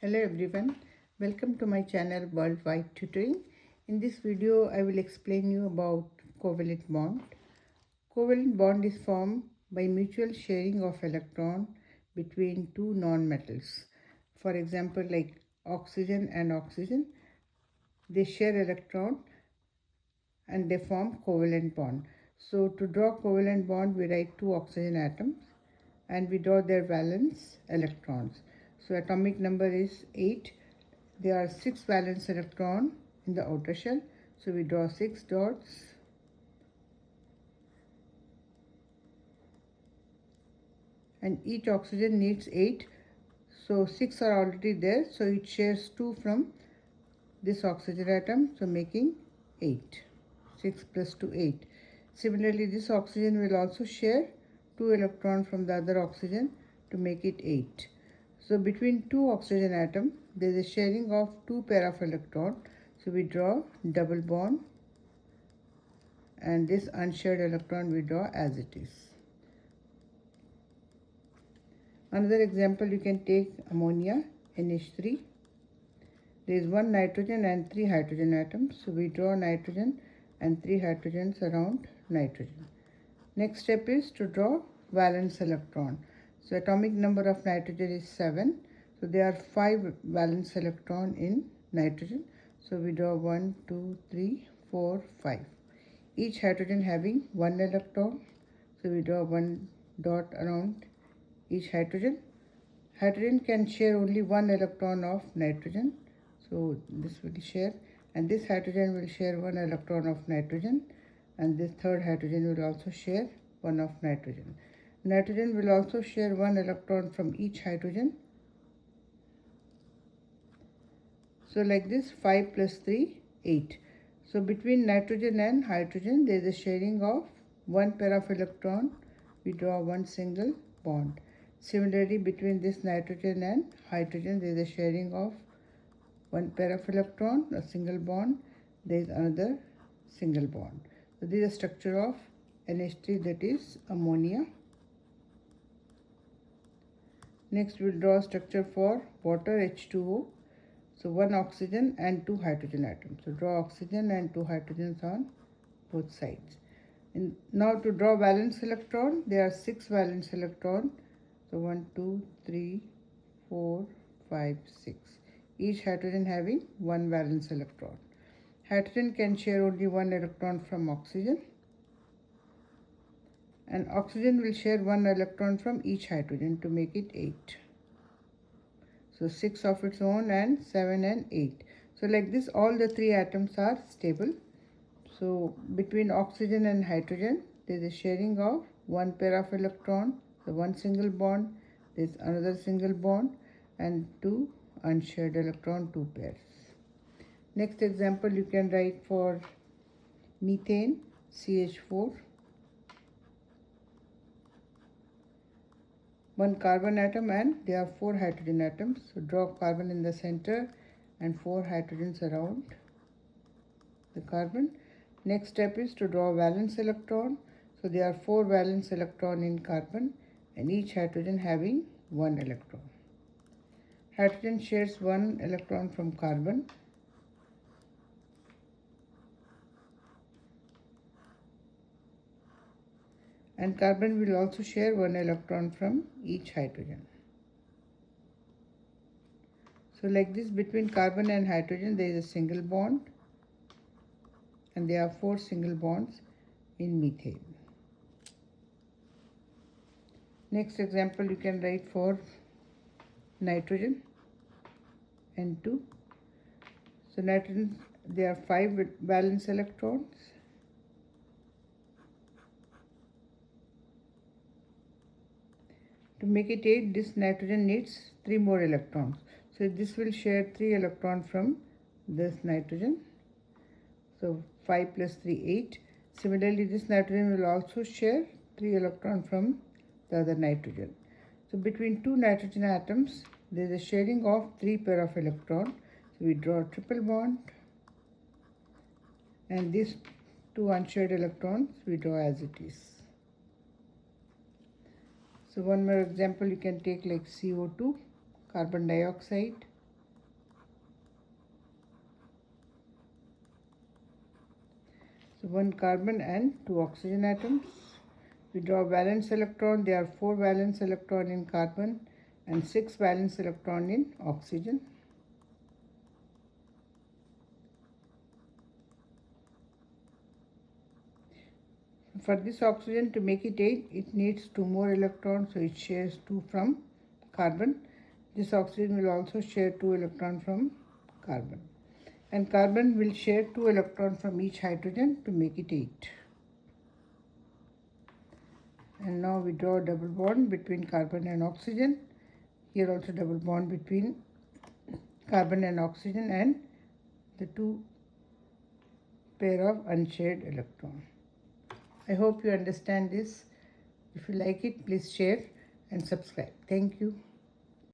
Hello everyone, welcome to my channel Worldwide Tutoring. In this video I will explain you about covalent bond. Covalent bond is formed by mutual sharing of electron between two non-metals. For example, like oxygen and oxygen, they share electron and they form covalent bond. So to draw covalent bond, we write two oxygen atoms and we draw their valence electrons. So atomic number is 8. There are 6 valence electron in the outer shell. So we draw 6 dots. And each oxygen needs 8. So 6 are already there. So it shares 2 from this oxygen atom. So making 8. 6 plus 2, 8. Similarly, this oxygen will also share 2 electrons from the other oxygen to make it 8. So between two oxygen atoms, there is a sharing of 2 pair of electrons. So we draw double bond and this unshared electron we draw as it is. Another example, you can take ammonia, NH3. There is 1 nitrogen and 3 hydrogen atoms. So we draw nitrogen and 3 hydrogens around nitrogen. Next step is to draw valence electron. So atomic number of nitrogen is 7. So there are 5 valence electron in nitrogen. So we draw 1, 2, 3, 4, 5. Each hydrogen having 1 electron. So we draw 1 dot around each hydrogen. Hydrogen can share only 1 electron of nitrogen. So this will share, and this hydrogen will share 1 electron of nitrogen, and this third hydrogen will also share 1 of nitrogen. Nitrogen will also share 1 electron from each hydrogen. So like this, 5 plus 3, 8. So between nitrogen and hydrogen, there is a sharing of 1 pair of electron. We draw 1 single bond. Similarly, between this nitrogen and hydrogen, there is a sharing of 1 pair of electron, a single bond. There is another single bond. So this is the structure of NH3, that is ammonia. Next, we will draw a structure for water, H2O. So 1 oxygen and 2 hydrogen atoms. So draw oxygen and 2 hydrogens on both sides. And now to draw valence electron, there are 6 valence electron. So 1, 2, 3, 4, 5, 6. Each hydrogen having 1 valence electron. Hydrogen can share only 1 electron from oxygen. And oxygen will share 1 electron from each hydrogen to make it 8. So 6 of its own and 7 and 8. So like this, all the 3 atoms are stable. So between oxygen and hydrogen, there is a sharing of 1 pair of electron. So 1 single bond, there is another single bond, and 2 unshared electron, 2 pairs. Next example you can write for methane, CH4. 1 carbon atom and there are 4 hydrogen atoms. So draw carbon in the center and 4 hydrogens around the carbon. Next step is to draw valence electron. So there are 4 valence electron in carbon and each hydrogen having 1 electron. Hydrogen shares 1 electron from carbon. And carbon will also share 1 electron from each hydrogen. So like this, between carbon and hydrogen there is a single bond and there are 4 single bonds in methane. Next example you can write for nitrogen, N2. So nitrogen, there are 5 valence electrons. To make it 8, this nitrogen needs 3 more electrons. So this will share 3 electrons from this nitrogen. So 5 plus 3, 8. Similarly, this nitrogen will also share 3 electrons from the other nitrogen. So between 2 nitrogen atoms, there is a sharing of 3 pair of electrons. So we draw a triple bond. And these 2 unshared electrons we draw as it is. So one more example you can take like CO2, carbon dioxide. one carbon and 2 oxygen atoms. We draw valence electron. There are 4 valence electron in carbon and 6 valence electron in oxygen. For this oxygen, to make it 8, it needs 2 more electrons, so it shares 2 from carbon. This oxygen will also share 2 electrons from carbon. And carbon will share 2 electrons from each hydrogen to make it 8. And now we draw a double bond between carbon and oxygen. Here also double bond between carbon and oxygen and the 2 pair of unshared electrons. I hope you understand this. If you like it, please share and subscribe. Thank you.